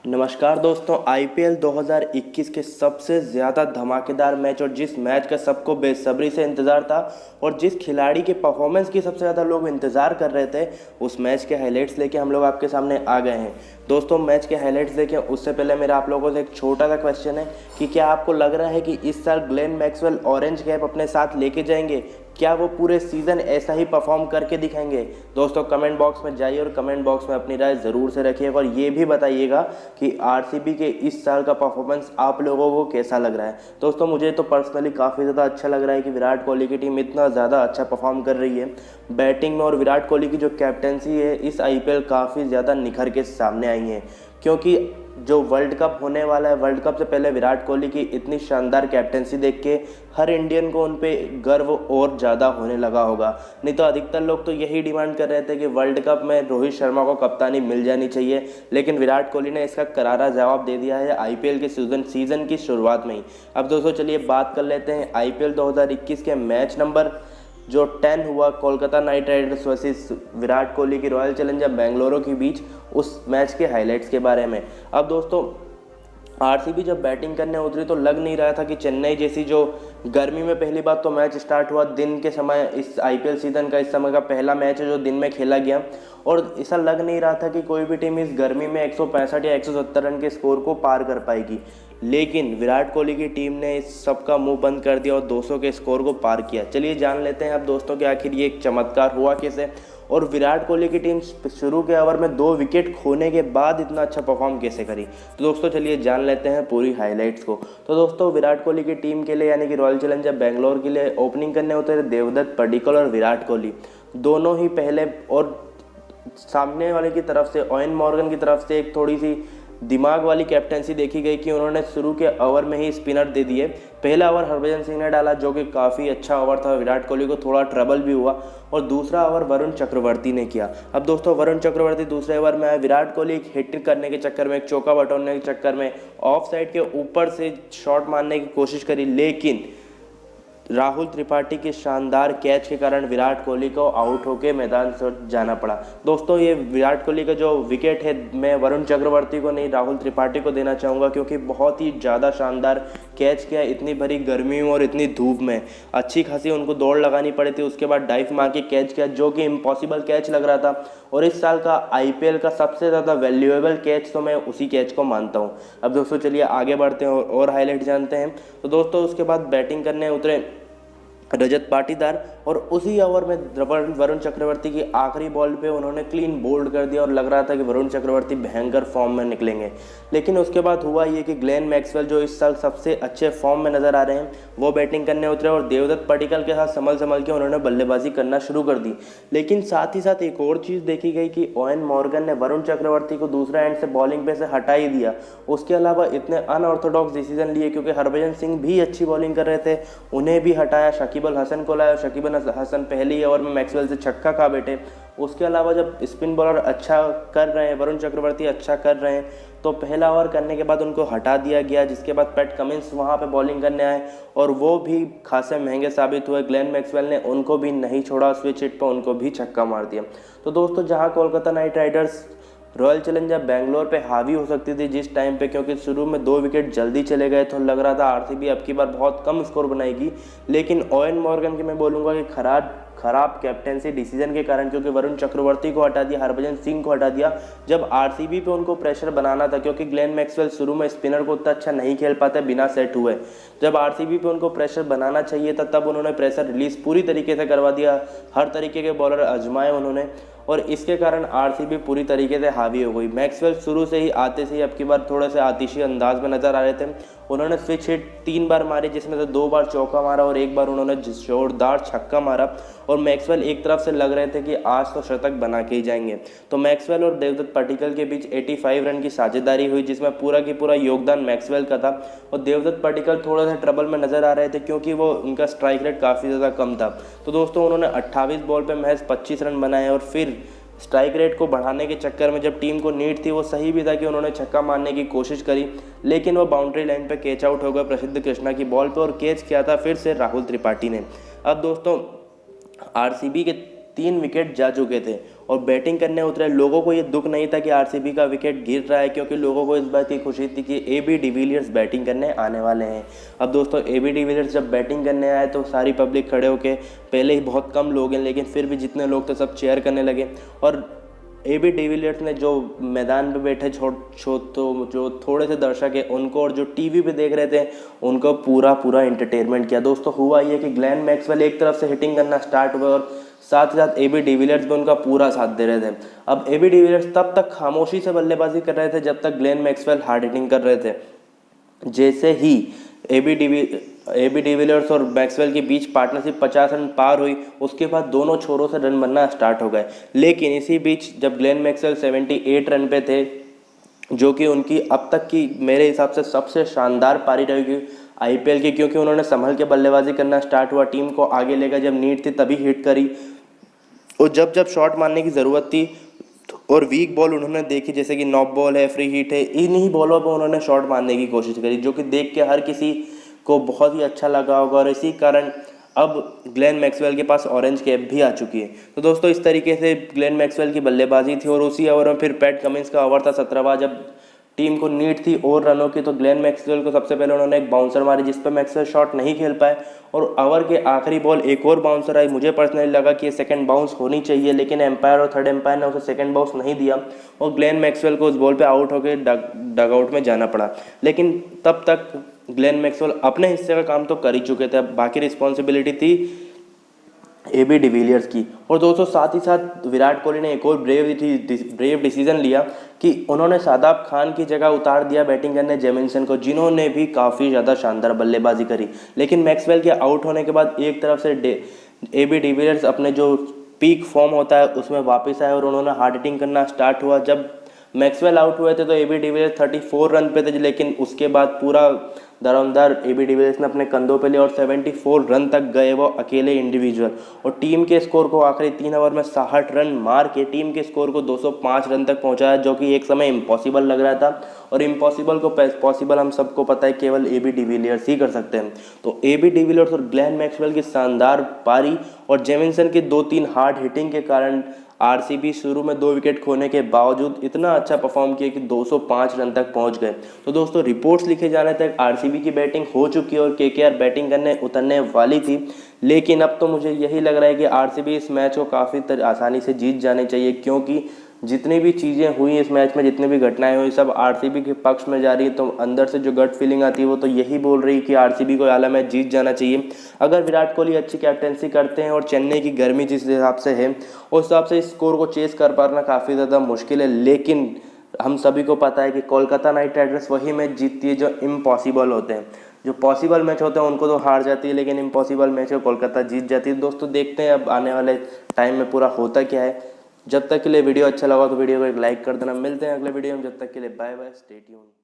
नमस्कार दोस्तों, आईपीएल 2021 के सबसे ज़्यादा धमाकेदार मैच और जिस मैच का सबको बेसब्री से इंतज़ार था और जिस खिलाड़ी के परफॉर्मेंस की सबसे ज़्यादा लोग इंतज़ार कर रहे थे, उस मैच के हाइलाइट्स लेके हम लोग आपके सामने आ गए हैं। दोस्तों, मैच के हाइलाइट्स देखें उससे पहले मेरा आप लोगों से एक छोटा सा क्वेश्चन है कि क्या आपको लग रहा है कि इस साल ग्लेन मैक्सवेल ऑरेंज कैप अपने साथ लेके जाएंगे? क्या वो पूरे सीज़न ऐसा ही परफॉर्म करके दिखाएंगे? दोस्तों, कमेंट बॉक्स में जाइए और कमेंट बॉक्स में अपनी राय ज़रूर से रखिएगा और ये भी बताइएगा कि आरसीबी के इस साल का परफॉर्मेंस आप लोगों को कैसा लग रहा है। दोस्तों, मुझे तो पर्सनली काफ़ी ज़्यादा अच्छा लग रहा है कि विराट कोहली की टीम इतना ज़्यादा अच्छा परफॉर्म कर रही है बैटिंग में, और विराट कोहली की जो कैप्टनसी है इस आईपीएल काफ़ी ज़्यादा निखर के सामने आई है, क्योंकि जो वर्ल्ड कप होने वाला है, वर्ल्ड कप से पहले विराट कोहली की इतनी शानदार कैप्टनसी देख के हर इंडियन को उन पे गर्व और ज़्यादा होने लगा होगा। नहीं तो अधिकतर लोग तो यही डिमांड कर रहे थे कि वर्ल्ड कप में रोहित शर्मा को कप्तानी मिल जानी चाहिए, लेकिन विराट कोहली ने इसका करारा जवाब दे दिया है आईपीएल के सीज़न की शुरुआत में ही। अब दोस्तों, चलिए बात कर लेते हैं आईपीएल 2021 के मैच नंबर जो 10 हुआ Kolkata night Riders versus Virat Kohli की रॉयल चैलेंजर बेंगलुरु के बीच, उस मैच के हाइलाइट्स के बारे में। अब दोस्तों, आरसीबी जब बैटिंग करने उतरी तो लग नहीं रहा था कि चेन्नई जैसी, जो गर्मी में पहली बात तो मैच स्टार्ट हुआ दिन के समय, इस आईपीएल सीज़न का इस समय का पहला मैच है जो दिन में खेला गया, और ऐसा लग नहीं रहा था कि कोई भी टीम इस गर्मी में 165 या 170 रन के स्कोर को पार कर पाएगी। लेकिन विराट कोहली की टीम ने इस सब का मुंह बंद कर दिया और 200 के स्कोर को पार किया। चलिए जान लेते हैं अब दोस्तों कि आखिर ये एक चमत्कार हुआ कैसे, और विराट कोहली की टीम शुरू के ओवर में 2 विकेट खोने के बाद इतना अच्छा परफॉर्म कैसे करी। तो दोस्तों, चलिए जान लेते हैं पूरी हाइलाइट्स को। तो दोस्तों, विराट कोहली की टीम के लिए यानी कि रॉयल चैलेंजर बेंगलोर के लिए ओपनिंग करने उतरे देवदत्त पडिक्कल और विराट कोहली दोनों ही पहले, और सामने वाले की तरफ से ओवेन मॉर्गन की तरफ से एक थोड़ी सी दिमाग वाली कैप्टनसी देखी गई कि उन्होंने शुरू के ओवर में ही स्पिनर दे दिए। पहला ओवर हरभजन सिंह ने डाला जो कि काफ़ी अच्छा ओवर था, विराट कोहली को थोड़ा ट्रबल भी हुआ, और दूसरा ओवर वरुण चक्रवर्ती ने किया। अब दोस्तों, वरुण चक्रवर्ती दूसरे ओवर में आए, विराट कोहली एक हिट करने के चक्कर में, एक चौका बटोरने के चक्कर में ऑफ साइड के ऊपर से शॉट मारने की कोशिश करी, लेकिन राहुल त्रिपाठी के शानदार कैच के कारण विराट कोहली को आउट होकर मैदान से जाना पड़ा। दोस्तों, ये विराट कोहली का जो विकेट है मैं वरुण चक्रवर्ती को नहीं, राहुल त्रिपाठी को देना चाहूँगा, क्योंकि बहुत ही ज़्यादा शानदार कैच किया। इतनी भरी गर्मी और इतनी धूप में अच्छी खासी उनको दौड़ लगानी पड़ी थी, उसके बाद डाइव मार के कैच किया जो कि इम्पॉसिबल कैच लग रहा था, और इस साल का आईपीएल का सबसे ज़्यादा वैल्यूएबल कैच तो मैं उसी कैच को मानता हूँ। अब दोस्तों, चलिए आगे बढ़ते हैं और हाईलाइट जानते हैं। तो दोस्तों, उसके बाद बैटिंग करने उतरे रजत पाटीदार, और उसी ओवर में वरुण चक्रवर्ती की आखिरी बॉल पे उन्होंने क्लीन बोल्ड कर दिया और लग रहा था कि वरुण चक्रवर्ती भयंकर फॉर्म में निकलेंगे। लेकिन उसके बाद हुआ ये कि ग्लेन मैक्सवेल, जो इस साल सबसे अच्छे फॉर्म में नज़र आ रहे हैं, वो बैटिंग करने उतरे और देवदत्त पडिक्कल के साथ संभल के उन्होंने बल्लेबाजी करना शुरू कर दी। लेकिन साथ ही साथ एक और चीज़ देखी गई कि ओवेन मॉर्गन ने वरुण चक्रवर्ती को दूसरा एंड से बॉलिंग पे से हटा ही दिया। उसके अलावा इतने अनऑर्थोडॉक्स डिसीजन लिए, क्योंकि हरभजन सिंह भी अच्छी बॉलिंग कर रहे थे, उन्हें भी हटाया, शकीब अल हसन को लाया, शकीब अल हसन पहली ओवर में मैक्सवेल से छक्का खा बैठे। उसके अलावा जब स्पिन बॉलर अच्छा कर रहे हैं, वरुण चक्रवर्ती अच्छा कर रहे हैं, तो पहला ओवर करने के बाद उनको हटा दिया गया, जिसके बाद पैट कमिंस वहां पे बॉलिंग करने आए और वो भी खासे महंगे साबित हुए। ग्लेन मैक्सवेल ने उनको भी नहीं छोड़ा, स्विच हिट पर उनको भी छक्का मार दिया। तो दोस्तों, जहां Kolkata night Riders royal challenger Bangalore पे हावी हो सकती थी जिस टाइम पे, क्योंकि शुरू में 2 विकेट जल्दी चले गए तो लग रहा था आरसीबी अब की बार बहुत कम स्कोर बनाएगी, लेकिन ओवेन मॉर्गन की मैं बोलूँगा कि खराब कैप्टेंसी डिसीजन के कारण, क्योंकि वरुण चक्रवर्ती को हटा दिया, हरभजन सिंह को हटा दिया जब आरसीबी पे उनको प्रेशर बनाना था, क्योंकि ग्लेन मैक्सवेल शुरू में स्पिनर को उतना अच्छा नहीं खेल पाते बिना सेट हुए। जब आरसीबी पे उनको प्रेशर बनाना चाहिए था तब उन्होंने प्रेशर रिलीज पूरी तरीके से करवा दिया, हर तरीके के बॉलर आजमाए उन्होंने, और इसके कारण आरसीबी पूरी तरीके से हावी हो गई। मैक्सवेल शुरू से ही आते से ही अब की बार थोड़े से आतिशी अंदाज में नजर आ रहे थे। उन्होंने स्विच हिट 3 बार मारे, जिसमें से 2 बार चौका मारा और 1 बार उन्होंने जोरदार छक्का मारा, और मैक्सवेल एक तरफ से लग रहे थे कि आज तो शतक बना के ही जाएंगे। तो मैक्सवेल और देवदत्त पडिक्कल के बीच 85 रन की साझेदारी हुई, जिसमें पूरा की पूरा योगदान मैक्सवेल का था, और देवदत्त पडिक्कल थोड़ा सा ट्रबल में नजर आ रहे थे क्योंकि वो उनका स्ट्राइक रेट काफ़ी ज़्यादा कम था। तो दोस्तों, उन्होंने 28 बॉल पर महज 25 रन बनाए, और फिर स्ट्राइक रेट को बढ़ाने के चक्कर में जब टीम को नीड थी, वो सही भी था कि उन्होंने छक्का मारने की कोशिश करी, लेकिन वो बाउंड्री लाइन पे कैच आउट हो गया प्रसिद्ध कृष्णा की बॉल पे, और कैच किया था फिर से राहुल त्रिपाठी ने। अब दोस्तों, आरसीबी के 3 विकेट जा चुके थे और बैटिंग करने उतरे। लोगों को ये दुख नहीं था कि आरसीबी का विकेट गिर रहा है, क्योंकि लोगों को इस बात की खुशी थी कि AB डिविलियर्स बैटिंग करने आने वाले हैं। अब दोस्तों AB डिविलियर्स जब बैटिंग करने आए तो सारी पब्लिक खड़े होके, पहले ही बहुत कम लोग हैं लेकिन फिर भी जितने लोग थे सब चेयर करने लगे। और AB डिविलियर्स ने जो मैदान पे बैठे तो जो थोड़े से दर्शक हैं उनको, और जो टीवी पे देख रहे थे उनको पूरा एंटरटेनमेंट किया। दोस्तों हुआ ये कि ग्लेन मैक्सवेल एक तरफ से हिटिंग करना स्टार्ट हुआ और साथ ही साथ AB डिविलियर्स भी उनका पूरा साथ दे रहे थे। अब AB डिविलियर्स तब तक खामोशी से बल्लेबाजी कर रहे थे जब तक ग्लेन मैक्सवेल हार्ड हिटिंग कर रहे थे। जैसे ही AB डिविलियर्स और मैक्सवेल के बीच पार्टनरशिप 50 रन पार हुई, उसके बाद दोनों छोरों से रन बनना स्टार्ट हो गए। लेकिन इसी बीच जब ग्लेन मैक्सवेल 78 रन पे थे, जो कि उनकी अब तक की मेरे हिसाब से सबसे शानदार पारी रहेगी IPL की, क्योंकि उन्होंने संभल के बल्लेबाजी करना स्टार्ट हुआ, टीम को आगे लेकर जब नीड थी तभी हिट करी, और जब जब शॉट मारने की ज़रूरत थी और वीक बॉल उन्होंने देखी, जैसे कि नॉक बॉल है, फ्री हिट है, इन्हीं बॉलों पर उन्होंने शॉट मारने की कोशिश करी, जो कि देख के हर किसी को बहुत ही अच्छा लगा होगा। और इसी कारण अब ग्लेन मैक्सवेल के पास ऑरेंज कैप भी आ चुकी है। तो दोस्तों इस तरीके से ग्लेन मैक्सवेल की बल्लेबाजी थी, और उसी ओवर में फिर पैट कमिंस का ओवर था 17वां, जब टीम को नीड थी और रनों की, तो ग्लेन मैक्सवेल को सबसे पहले उन्होंने एक बाउंसर मारी जिस पर मैक्सवेल शॉट नहीं खेल पाए, और ओवर के आखिरी बॉल एक और बाउंसर आई। मुझे पर्सनली लगा कि ये सेकंड बाउंस होनी चाहिए, लेकिन एम्पायर और थर्ड एम्पायर ने उसे सेकंड बाउंस नहीं दिया और ग्लेन मैक्सवेल को उस बॉल पे आउट होकर डगआउट में जाना पड़ा। लेकिन तब तक ग्लेन मैक्सवेल अपने हिस्से का काम तो कर ही चुके थे, अब बाकी रिस्पॉन्सिबिलिटी थी AB डिविलियर्स की। और दोस्तों साथ ही साथ विराट कोहली ने एक और ब्रेव डिसीजन लिया कि उन्होंने शादाब खान की जगह उतार दिया बैटिंग करने जेमिसन को, जिन्होंने भी काफ़ी ज़्यादा शानदार बल्लेबाजी करी। लेकिन मैक्सवेल के आउट होने के बाद एक तरफ से AB डिविलियर्स अपने जो पीक फॉर्म होता है उसमें वापस आए और उन्होंने हार्ड हिटिंग करना स्टार्ट हुआ। जब मैक्सवेल आउट हुए थे तो AB डिविलियर्स 34 रन पे थे, लेकिन उसके बाद पूरा दरअंदार AB डिविलियर्स ने अपने कंधों पे लिया और 74 रन तक गए वो अकेले इंडिविजुअल, और टीम के स्कोर को आखिरी 3 ओवर में 60 रन मार के टीम के स्कोर को 205 रन तक पहुंचाया, जो कि एक समय इम्पॉसिबल लग रहा था। और इम्पॉसिबल को पॉसिबल हम सबको पता है केवल AB डिविलियर्स ही कर सकते हैं। तो AB डिविलियर्स और ग्लेन मैक्सवेल की शानदार पारी और जेमिसन की 2-3 हार्ड हिटिंग के कारण आरसीबी शुरू में 2 विकेट खोने के बावजूद इतना अच्छा परफॉर्म किया कि 205 रन तक पहुंच गए। तो दोस्तों रिपोर्ट्स लिखे जाने तक आरसीबी की बैटिंग हो चुकी है और KKR बैटिंग करने उतरने वाली थी, लेकिन अब तो मुझे यही लग रहा है कि आरसीबी इस मैच को काफ़ी आसानी से जीत जानी चाहिए, क्योंकि जितनी भी चीज़ें हुई इस मैच में, जितनी भी घटनाएं हुई, सब आरसीबी के पक्ष में जा रही है। तो अंदर से जो गट फीलिंग आती है वो तो यही बोल रही है कि आरसीबी को आला मैच जीत जाना चाहिए। अगर विराट कोहली अच्छी कैप्टेंसी करते हैं और चेन्नई की गर्मी जिस हिसाब से है उस हिसाब से इस स्कोर को चेस कर पाना काफ़ी ज़्यादा मुश्किल है। लेकिन हम सभी को पता है कि कोलकाता नाइट राइडर्स वही मैच जीतती है जो इम्पॉसिबल होते हैं। जो पॉसिबल मैच होते हैं उनको तो हार जाती है, लेकिन इम्पॉसिबल मैच को कोलकाता जीत जाती है। दोस्तों देखते हैं अब आने वाले टाइम में पूरा होता क्या है। जब तक के लिए वीडियो अच्छा लगा तो वीडियो को एक लाइक कर देना। मिलते हैं अगले वीडियो में, जब तक के लिए बाय बाय, स्टे ट्यून्ड।